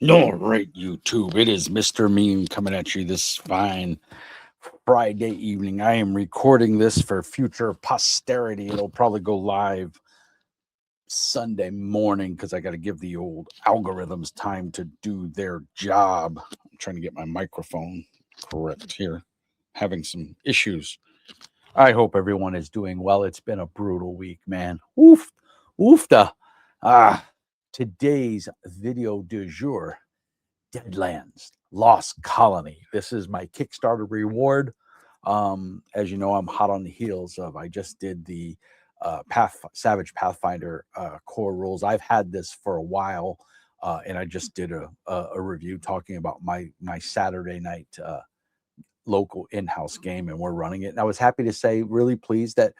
All right, YouTube. It is Mr. Mean coming at you this fine Friday evening. I am recording this for future posterity. It'll probably go live Sunday morning because I got to give the old algorithms time to do their job. I'm trying to get my microphone correct here. Having some issues. I hope everyone is doing well. It's been a brutal week, man. Oof, oofta. Ah, today's video du jour. Deadlands, Lost Colony. This is my Kickstarter reward. As you know, I'm hot on the heels of I just did the Savage Pathfinder core rules. I've had this for a while, and I just did a review talking about my Saturday night local in-house game, and we're running it. And I was happy to say, really pleased that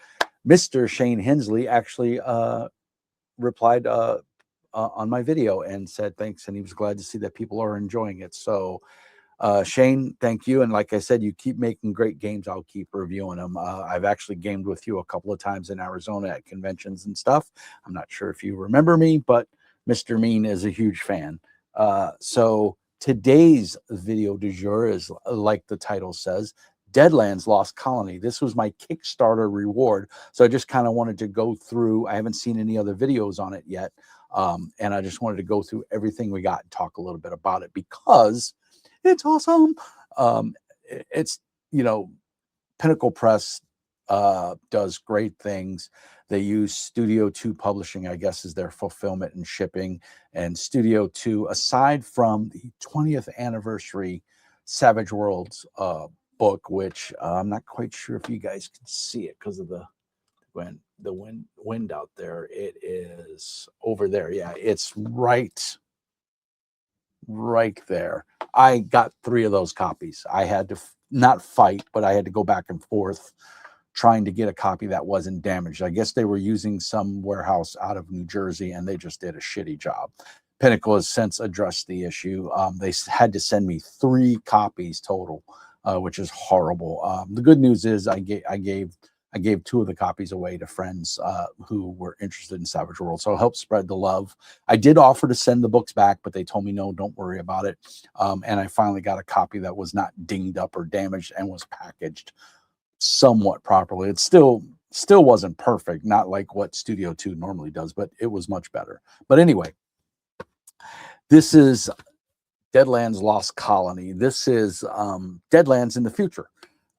Mr. Shane Hensley actually replied on my video and said thanks, and he was glad to see that people are enjoying it. So Shane, thank you. And like I said, you keep making great games. I'll keep reviewing them. I've actually gamed with you a couple of times in Arizona at conventions and stuff. I'm not sure if you remember me, but Mr. Mean is a huge fan. So today's video du jour is, like the title says, Deadlands Lost Colony. This was my Kickstarter reward. So I just kind of wanted to go through. I haven't seen any other videos on it yet. And I just wanted to go through everything we got and talk a little bit about it because it's awesome. It's, you know, Pinnacle Press does great things. They use Studio 2 Publishing, I guess, is their fulfillment and shipping. And Studio 2, aside from the 20th anniversary Savage Worlds book, which I'm not quite sure if you guys can see it because of the wind out there. It is over there. Yeah, it's right there. I got 3 of those copies. I had to not fight, but I had to go back and forth trying to get a copy that wasn't damaged. I guess they were using some warehouse out of New Jersey and they just did a shitty job. Pinnacle has since addressed the issue. They had to send me 3 copies total, which is horrible. The good news is I gave 2 of the copies away to friends who were interested in Savage World. So help spread the love. I did offer to send the books back, but they told me, no, don't worry about it. And I finally got a copy that was not dinged up or damaged and was packaged somewhat properly. It still wasn't perfect, not like what Studio 2 normally does, but it was much better. But anyway, this is Deadlands Lost Colony. This is Deadlands in the future.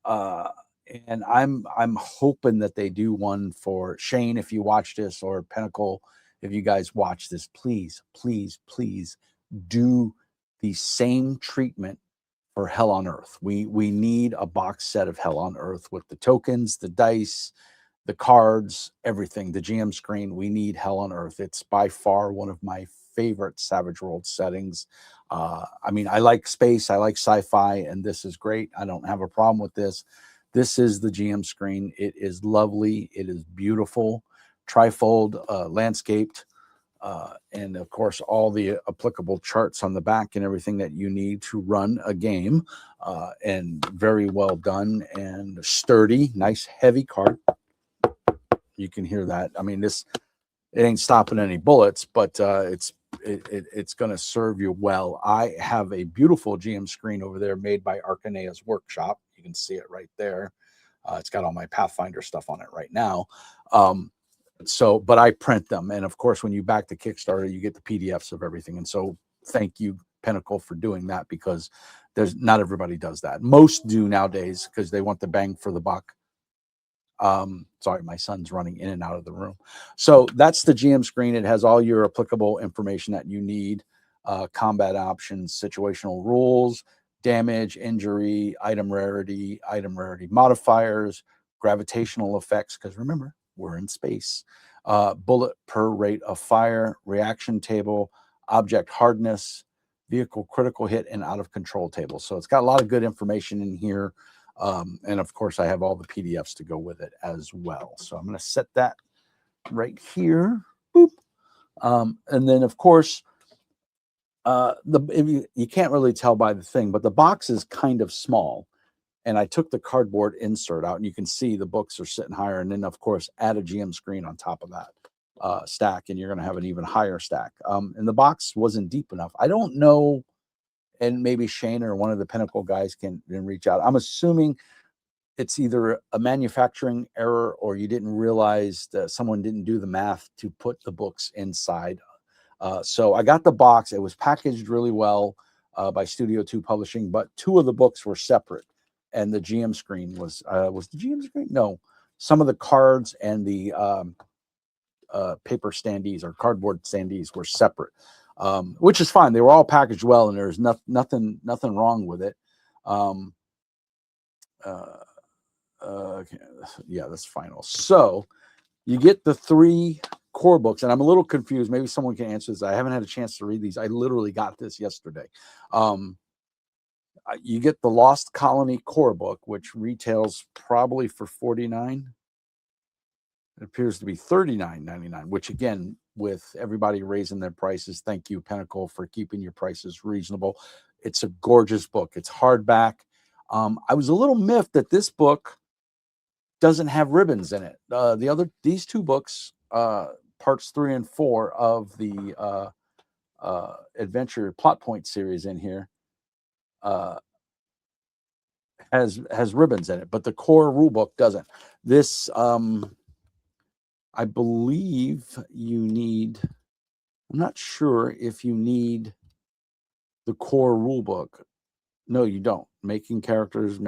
And I'm hoping that they do one for Shane if you watch this, or Pinnacle if you guys watch this. Please, please, please do the same treatment for Hell on Earth. We need a box set of Hell on Earth with the tokens, the dice, the cards, everything, the GM screen. We need Hell on Earth. It's by far one of my favorite Savage World settings. I mean, I like space, I like sci-fi, and this is great. I don't have a problem with this. This is the GM screen. It is lovely. It is beautiful, trifold, landscaped, and of course, all the applicable charts on the back and everything that you need to run a game. And very well done and sturdy, nice heavy card. You can hear that. I mean, it ain't stopping any bullets, but it's going to serve you well. I have a beautiful GM screen over there made by Arcanea's Workshop. You can see it right there. It's got all my Pathfinder stuff on it right now. But I print them. And of course, when you back the Kickstarter, you get the PDFs of everything. And so thank you, Pinnacle, for doing that, because not everybody does that. Most do nowadays because they want the bang for the buck. Sorry, my son's running in and out of the room. So that's the GM screen. It has all your applicable information that you need, combat options, situational rules, damage, injury, item rarity modifiers, gravitational effects, because remember, we're in space, bullet per rate of fire, reaction table, object hardness, vehicle critical hit, and out of control table. So it's got a lot of good information in here. And of course, I have all the PDFs to go with it as well. So I'm going to set that right here. Boop. And then, of course, you can't really tell by the thing, but the box is kind of small. And I took the cardboard insert out, and you can see the books are sitting higher. And then, of course, add a GM screen on top of that. stack, and you're going to have an even higher stack. And the box wasn't deep enough. I don't know, and maybe Shane or one of the Pinnacle guys can reach out. I'm assuming it's either a manufacturing error or you didn't realize that someone didn't do the math to put the books inside. So I got the box. It was packaged really well by Studio 2 Publishing, but 2 of the books were separate. And the GM screen was the GM screen? No, some of the cards and the paper standees or cardboard standees were separate, which is fine. They were all packaged well, and there's nothing wrong with it. Okay. Yeah, that's final. So you get the 3 core books, and I'm a little confused. Maybe someone can answer this. I haven't had a chance to read these. I literally got this yesterday. You get the Lost Colony core book, which retails probably for $49. It appears to be $39.99, which again, with everybody raising their prices, thank you, Pinnacle, for keeping your prices reasonable. It's a gorgeous book. It's hardback. I was a little miffed that this book doesn't have ribbons in it. These 2 books, parts 3 and 4 of the adventure plot point series in here, has ribbons in it, but the core rule book doesn't. This, I believe you need, I'm not sure if you need the core rule book. No, you don't. Making characters,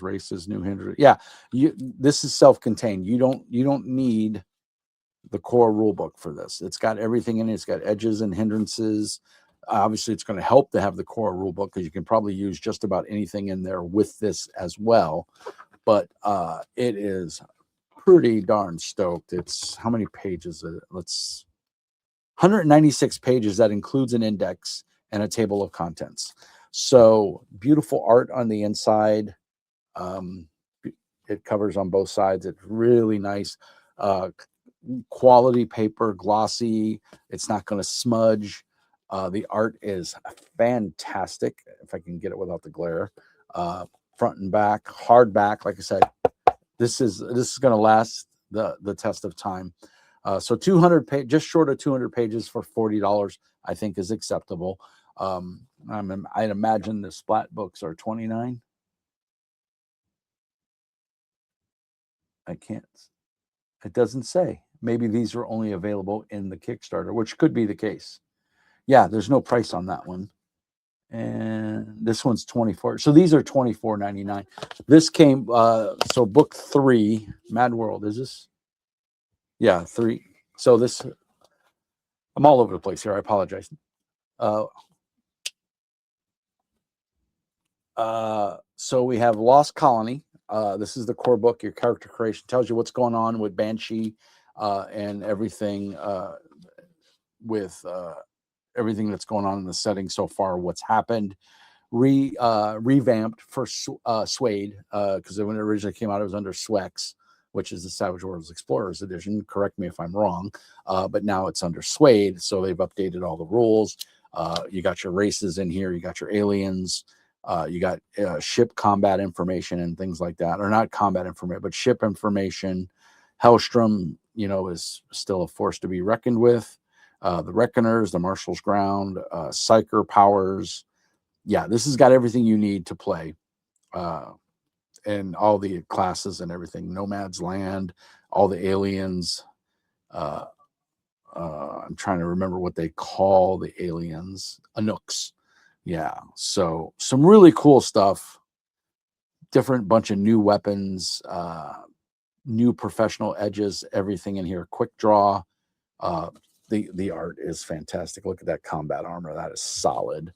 races, new hindrance. Yeah, this is self-contained. You don't need the core rule book for this. It's got everything in it. It's got edges and hindrances. Obviously, it's going to help to have the core rule book because you can probably use just about anything in there with this as well. But it is pretty darn stoked. It's how many pages? 196 pages. That includes an index and a table of contents. So beautiful art on the inside. It covers on both sides. It's really nice. Quality paper, glossy. It's not going to smudge. The art is fantastic. If I can get it without the glare. Front and back, hardback. Like I said, this is going to last the test of time. So 200 just short of 200 pages for $40, I think is acceptable. I'd imagine the splat books are $29. I can't. It doesn't say. Maybe these are only available in the Kickstarter, which could be the case. Yeah, there's no price on that one. And this one's 24. So these are $24.99. This came, so book 3, Mad World, is this? Yeah, 3. So this, I'm all over the place here. I apologize. So we have Lost Colony. This is the core book. Your character creation tells you what's going on with Banshee and everything with everything that's going on in the setting so far, what's happened. Revamped for Suede, because when it originally came out, it was under Swex, which is the Savage Worlds Explorers Edition. Correct me if I'm wrong, but now it's under Suede, so they've updated all the rules. You got your races in here. You got your aliens. You got ship combat information and things like that, or not combat information, but ship information. Hellstrom, is still a force to be reckoned with. The Reckoners, the Marshal's Ground, Psyker powers. Yeah, this has got everything you need to play, and all the classes and everything. Nomad's Land, all the aliens. I'm trying to remember what they call the aliens. Anooks. Yeah, so some really cool stuff. Different bunch of new weapons, new professional edges, everything in here. Quick draw. The art is fantastic. Look at that combat armor. That is solid.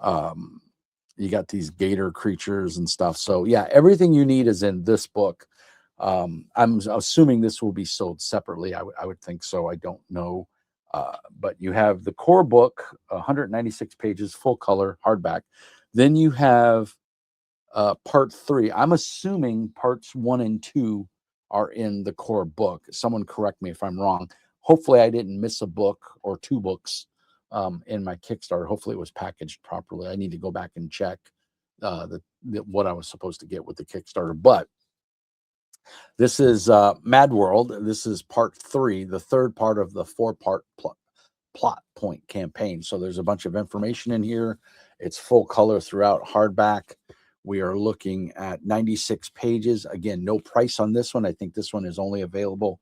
You got these gator creatures and stuff. So yeah, everything you need is in this book. I'm assuming this will be sold separately. I would think so. I don't know. But you have the core book, 196 pages, full color, hardback. Then you have part 3. I'm assuming parts 1 and 2 are in the core book. Someone correct me if I'm wrong. Hopefully I didn't miss a book or 2 books in my Kickstarter. Hopefully it was packaged properly. I need to go back and check what I was supposed to get with the Kickstarter. But This is Mad World. This is part 3, the third part of the 4-part plot point campaign. So there's a bunch of information in here. It's full color throughout, hardback. We are looking at 96 pages. Again, no price on this one. I think this one is only available,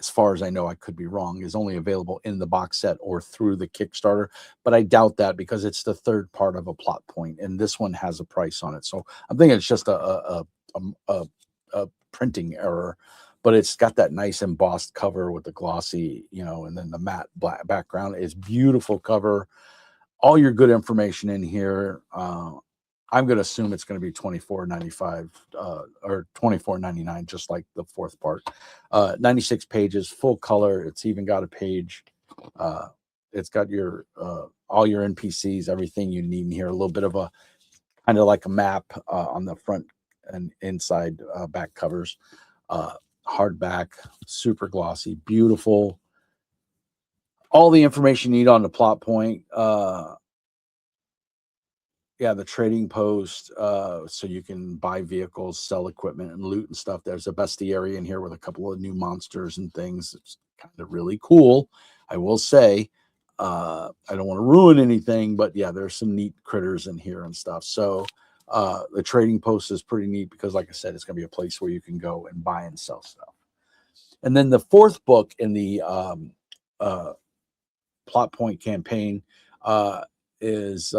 as far as I know, I could be wrong, is only available in the box set or through the Kickstarter. But I doubt that because it's the third part of a plot point, and this one has a price on it. So I'm thinking it's just a printing error, but it's got that nice embossed cover with the glossy, and then the matte black background. It's beautiful cover. All your good information in here. I'm going to assume it's going to be $24.95 or $24.99, just like the fourth part. 96 pages, full color. It's even got a page. It's got your all your NPCs, everything you need in here. A little bit of a kind of like a map on the front and inside back covers. Hardback, super glossy, beautiful. All the information you need on the plot point. Yeah, the trading post, so you can buy vehicles, sell equipment, and loot and stuff. There's a bestiary in here with a couple of new monsters and things. It's kind of really cool, I will say. I don't want to ruin anything, but yeah, there's some neat critters in here and stuff. So the trading post is pretty neat because, like I said, it's going to be a place where you can go and buy and sell stuff. And then the fourth book in the plot point campaign is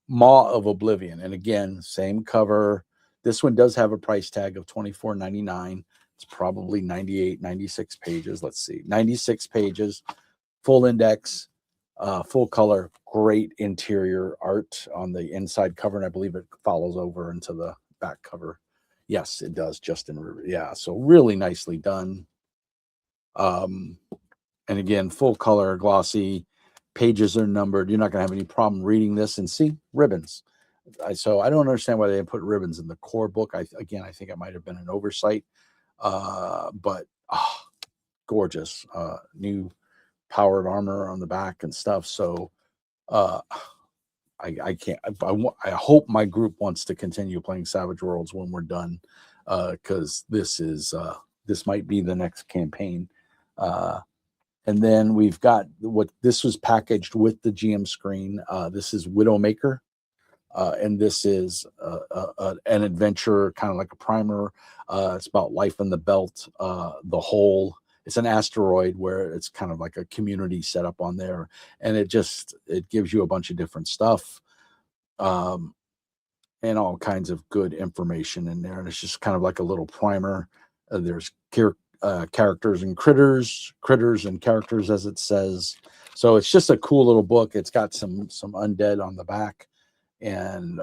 Maw of Oblivion. And again, same cover. This one does have a price tag of $24.99. It's probably 98, 96 pages. Let's see, 96 pages, full index, full color, great interior art on the inside cover. And I believe it follows over into the back cover. Yes, it does. Justin River. Yeah. So really nicely done. And again, full color, glossy. Pages are numbered. You're not going to have any problem reading this. And see, ribbons. So I don't understand why they didn't put ribbons in the core book. I think it might have been an oversight. But gorgeous. New powered armor on the back and stuff. So I can't. I hope my group wants to continue playing Savage Worlds when we're done, because this might be the next campaign. And then we've got this was packaged with the GM screen. This is Widowmaker, and this is an adventure, kind of like a primer. It's about life in the belt, the hole. It's an asteroid where it's kind of like a community set up on there, and it gives you a bunch of different stuff, and all kinds of good information in there. And it's just kind of like a little primer. There's characters and critters and characters, as it says. So it's just a cool little book. It's got some undead on the back, and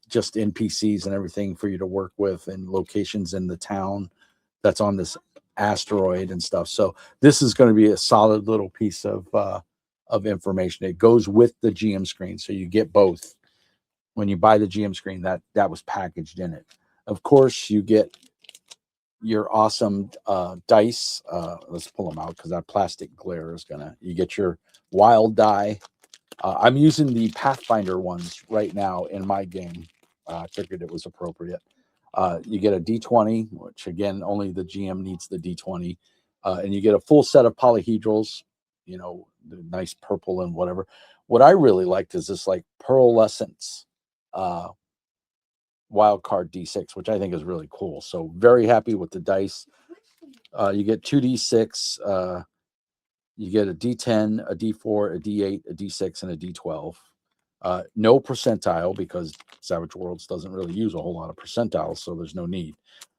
just NPCs and everything for you to work with, and locations in the town that's on this asteroid and stuff. So this is going to be a solid little piece of information. It goes with the GM screen, so you get both. When you buy the GM screen, that was packaged in it. Of course, you get your awesome dice. Let's pull them out because that plastic glare is you get your wild die. I'm using the Pathfinder ones right now in my game. I figured it was appropriate. You get a D20, which again, only the GM needs the D20. And you get a full set of polyhedrals, the nice purple and whatever. What I really liked is this like pearlescence wild card D6, which I think is really cool. So very happy with the dice. You get 2D6. You get a D10, a D4, a D8, a D6, and a D12. No percentile, because Savage Worlds doesn't really use a whole lot of percentiles, so there's no need.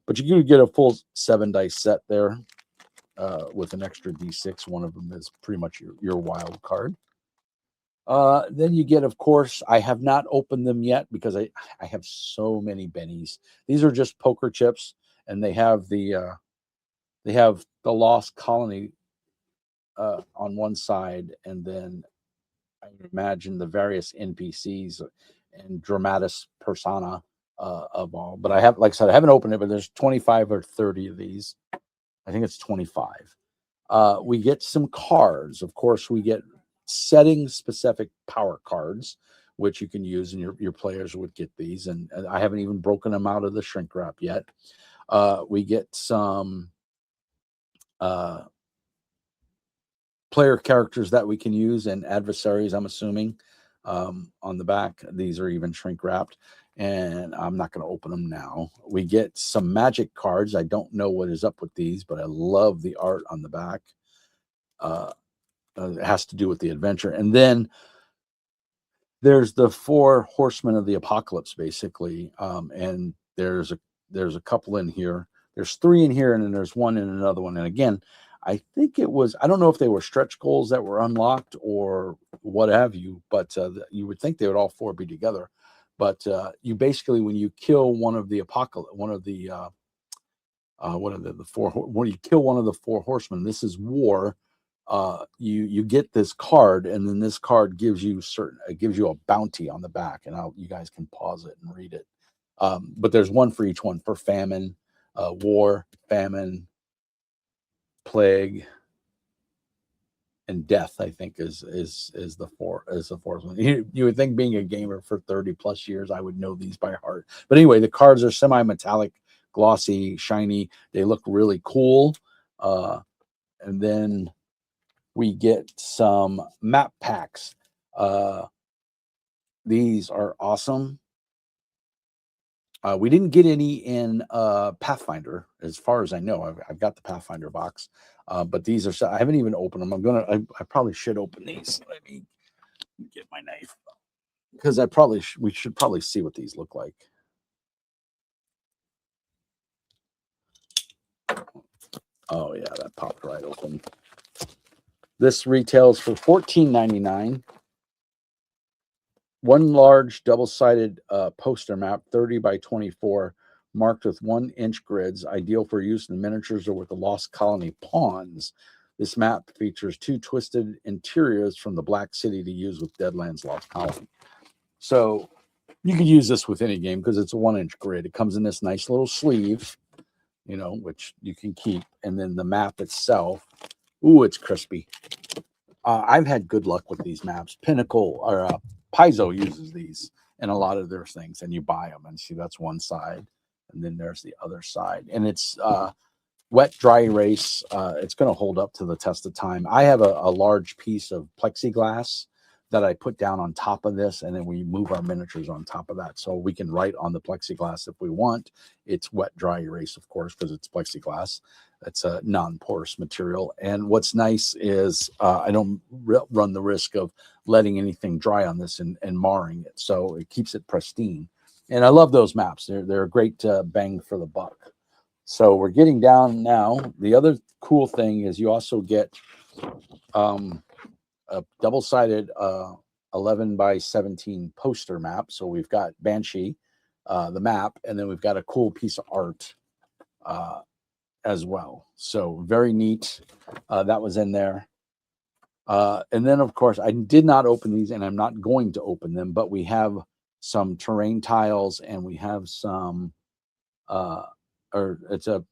But you can get a full 7 dice set there with an extra D6. One of them is pretty much your wild card. Then you get, of course, I have not opened them yet because I have so many bennies. These are just poker chips, and they have the Lost Colony on one side, and then I imagine the various NPCs and dramatis persona of all. But I have, like I said, I haven't opened it, but there's 25 or 30 of these. I think it's 25. We get some cards. Of course, we get setting specific power cards. which you can use, and your players would get these. And I haven't even broken them out of the shrink wrap yet. We get some player characters that we can use and adversaries, I'm assuming, on the back. These are even shrink wrapped, and I'm not going to open them now. We get some magic cards. I don't know what is up with these, but I love the art on the back. It has to do with the adventure. And then there's the 4 horsemen of the apocalypse, basically. And there's a couple in here. There's 3 in here, and then there's 1 in another one. And again, I think it was, I don't know if they were stretch goals that were unlocked or what have you, but you would think they would all 4 be together. But you basically, when you kill one of the apocalypse, one of the 4, when you kill one of the 4 horsemen, this is war. You get this card, and then this card gives you a bounty on the back, and you guys can pause it and read it. But there's 1 for each one, for famine, war, famine, plague, and death. I think is the 4th one. You would think, being a gamer for 30 plus years, I would know these by heart. But anyway, the cards are semi-metallic, glossy, shiny. They look really cool. And then we get some map packs. These are awesome. We didn't get any in Pathfinder, as far as I know. I've got the Pathfinder box, but these are. I haven't even opened them. I probably should open these. Let me get my knife, because we should probably see what these look like. Oh yeah, that popped right open. This retails for $14.99. 1 large double-sided poster map, 30 by 24, marked with 1-inch grids, ideal for use in miniatures or with the Lost Colony pawns. This map features 2 twisted interiors from the Black City to use with Deadlands Lost Colony. So you could use this with any game because it's a 1-inch grid. It comes in this nice little sleeve, which you can keep. And then the map itself, ooh, it's crispy. I've had good luck with these maps. Pinnacle or Paizo uses these in a lot of their things, and you buy them, and see, that's one side, and then there's the other side, and it's wet dry erase. It's going to hold up to the test of time. I have a large piece of plexiglass that I put down on top of this, and then we move our miniatures on top of that, so we can write on the plexiglass if we want. It's wet dry erase, of course, because it's plexiglass. It's a non-porous material. And what's nice is I don't run the risk of letting anything dry on this and marring it. So it keeps it pristine. And I love those maps. They're a great bang for the buck. So we're getting down now. The other cool thing is you also get a double-sided 11 by 17 poster map. So we've got Banshee, the map, and then we've got a cool piece of art as well. So very neat. That was in there. And then, of course, I did not open these, and I'm not going to open them, but we have some terrain tiles, and we have some, it's a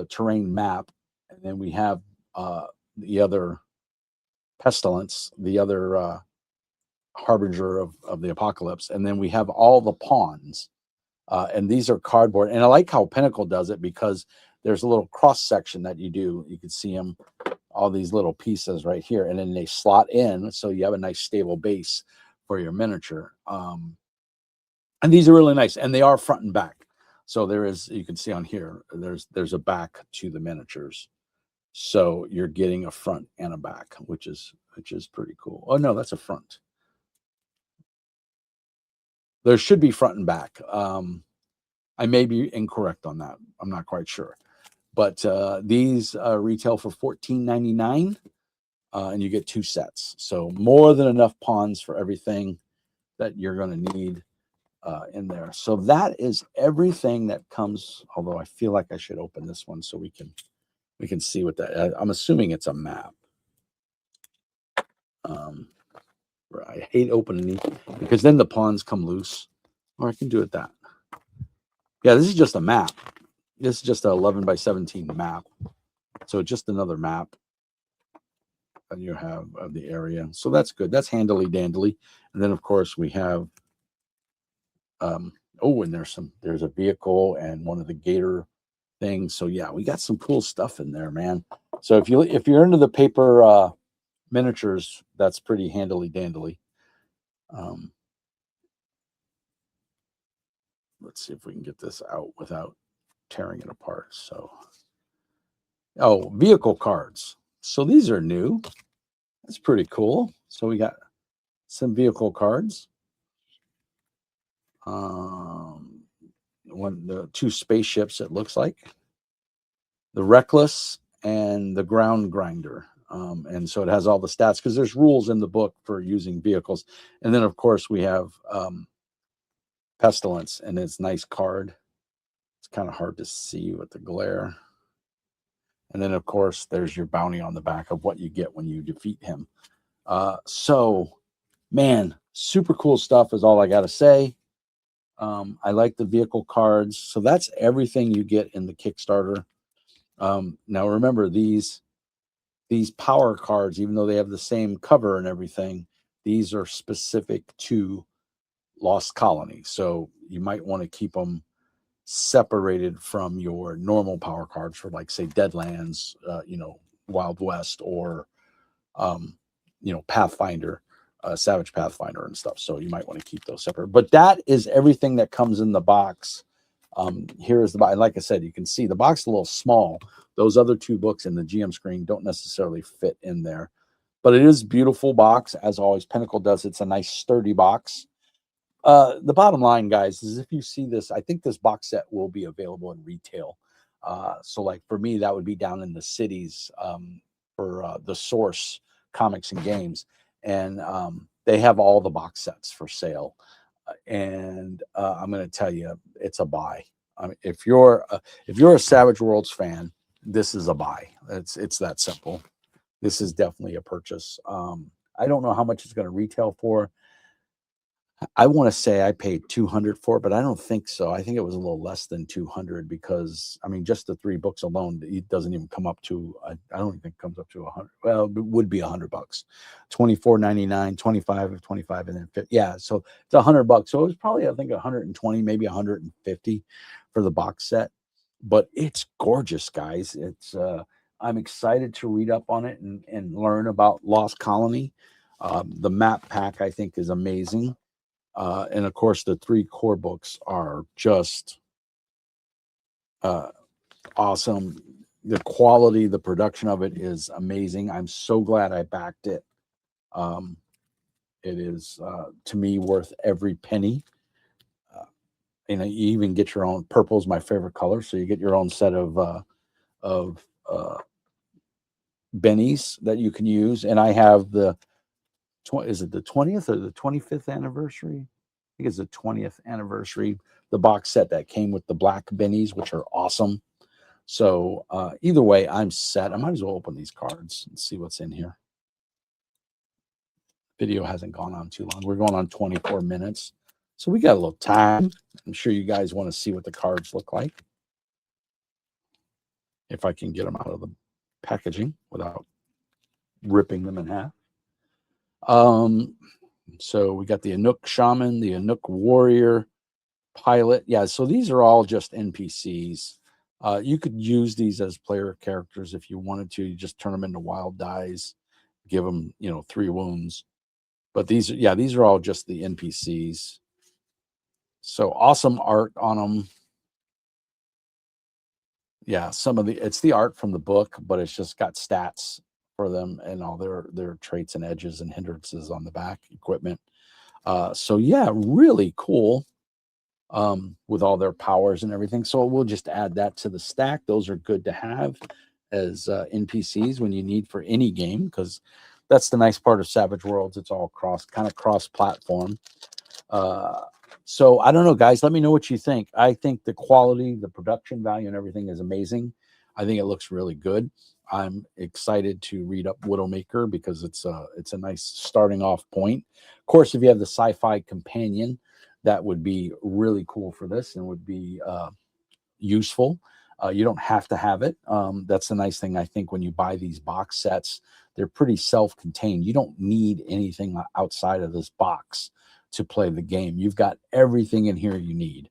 terrain map. And then we have the other pestilence, the other harbinger of the apocalypse. And then we have all the pawns. And these are cardboard. And I like how Pinnacle does it, because there's a little cross section that you do. You can see them, all these little pieces right here, and then they slot in, so you have a nice stable base for your miniature. And these are really nice, and they are front and back. So there is, you can see on here, there's a back to the miniatures. So you're getting a front and a back, which is pretty cool. Oh no, that's a front. There should be front and back. I may be incorrect on that. I'm not quite sure. But these retail for $14.99, and you get 2 sets. So more than enough pawns for everything that you're going to need in there. So that is everything that comes. Although I feel like I should open this one so we can see what that. I'm assuming it's a map. I hate opening these because then the pawns come loose. Or I can do it that. Yeah, this is just a map. This is just an 11 by 17 map. So just another map that you have of the area. So that's good. That's handily dandly. And then, of course, we have Oh, and there's a vehicle and one of the gator things. So yeah, we got some cool stuff in there, man. So if you're into the paper miniatures, that's pretty handily dandly. Let's see if we can get this out without tearing it apart. So, oh, vehicle cards. So these are new. That's pretty cool. So we got some vehicle cards. The two spaceships, it looks like. The Reckless and the Ground Grinder. And so it has all the stats because there's rules in the book for using vehicles. And then, of course, we have Pestilence and its nice card. It's kind of hard to see with the glare. And then, of course, there's your bounty on the back of what you get when you defeat him. So, man, super cool stuff is all I got to say. I like the vehicle cards. So that's everything you get in the Kickstarter. Now, remember, these power cards, even though they have the same cover and everything, these are specific to Lost Colony. So you might want to keep them separated from your normal power cards for, like, say, Deadlands, Wild West, or Pathfinder, Savage Pathfinder and stuff. So you might want to keep those separate. But that is everything that comes in the box. Here is the box. Like I said, you can see the box is a little small. Those other two books in the GM screen don't necessarily fit in there. But it is a beautiful box, as always. Pinnacle does. It's a nice, sturdy box. The bottom line, guys, is if you see this, I think this box set will be available in retail. So, like, for me, that would be down in the cities for the Source Comics and Games. And they have all the box sets for sale. And I'm going to tell you, it's a buy. I mean, if you're a Savage Worlds fan, this is a buy. It's that simple. This is definitely a purchase. I don't know how much it's going to retail for. I want to say I paid $200 for it, but I don't think so. I think it was a little less than $200 because, I mean, just the 3 books alone, it doesn't even come up to, I don't even think it comes up to 100. Well, it would be $100. $24.99, 25 of 25, and then 50. Yeah, so it's $100. So it was probably, I think, 120, maybe 150 for the box set. But it's gorgeous, guys. It's I'm excited to read up on it and learn about Lost Colony. The map pack, I think, is amazing. And of course, the 3 core books are just awesome. The quality, the production of it is amazing. I'm so glad I backed it. It is, to me, worth every penny. You even get your own. Purple is my favorite color, so you get your own set of bennies that you can use. And I have is it the 20th or the 25th anniversary? I think it's the 20th anniversary, the box set that came with the black bennies, which are awesome. So either way, I'm set. I might as well open these cards and see what's in here. Video hasn't gone on too long. We're going on 24 minutes. So we got a little time. I'm sure you guys want to see what the cards look like. If I can get them out of the packaging without ripping them in half. So we got the Anuk Shaman, the Anuk Warrior, Pilot. Yeah, so these are all just NPCs. You could use these as player characters if you wanted to. You just turn them into wild dice, give them, 3 wounds. But these are all just the NPCs. So awesome art on them. Yeah, it's the art from the book, but it's just got stats for them and all their traits and edges and hindrances on the back, equipment. So yeah, really cool. With all their powers and everything. So we'll just add that to the stack. Those are good to have as NPCs when you need for any game, because that's the nice part of Savage Worlds. It's all cross-platform. So I don't know, guys. Let me know what you think. I think the quality, the production value, and everything is amazing. I think it looks really good. I'm excited to read up Widowmaker because it's a nice starting off point. Of course, if you have the sci-fi companion, that would be really cool for this and would be useful. You don't have to have it. That's the nice thing, I think, when you buy these box sets. they're pretty self-contained. You don't need anything outside of this box to play the game. You've got everything in here you need.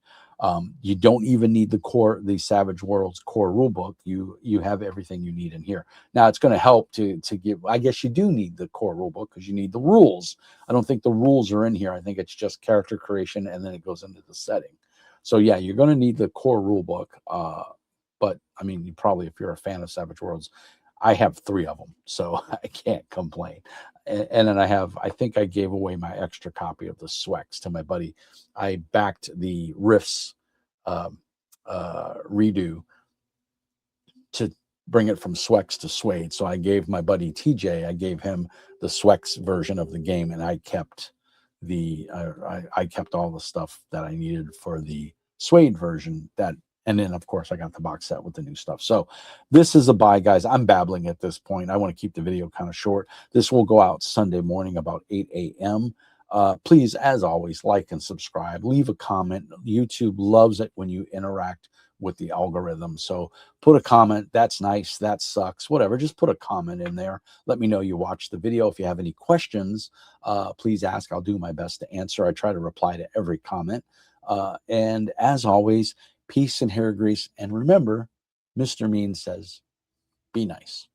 You don't even need the Savage Worlds core rulebook. You have everything you need in here. Now it's going to help to give. I guess you do need the core rulebook because you need the rules. I don't think the rules are in here. I think it's just character creation, and then it goes into the setting. So yeah, you're going to need the core rulebook. But I mean, you probably, if you're a fan of Savage Worlds, I have 3 of them, so I can't complain. And then I think I gave away my extra copy of the Swex to my buddy. I backed the Rifts redo to bring it from Swex to Suede. So I gave my buddy TJ, I gave him the Swex version of the game, and I kept I kept all the stuff that I needed for the Suede version. And then of course I got the box set with the new stuff. So this is a buy, guys. I'm babbling at this point. I want to keep the video kind of short. This will go out Sunday morning about 8 a.m. Please, as always, like and subscribe. Leave a comment. YouTube loves it when you interact with the algorithm. So put a comment. That's nice. That sucks. Whatever. Just put a comment in there. Let me know you watched the video. If you have any questions, please ask. I'll do my best to answer. I try to reply to every comment. And as always, peace and hair grease. And remember, Mr. Mean says, be nice.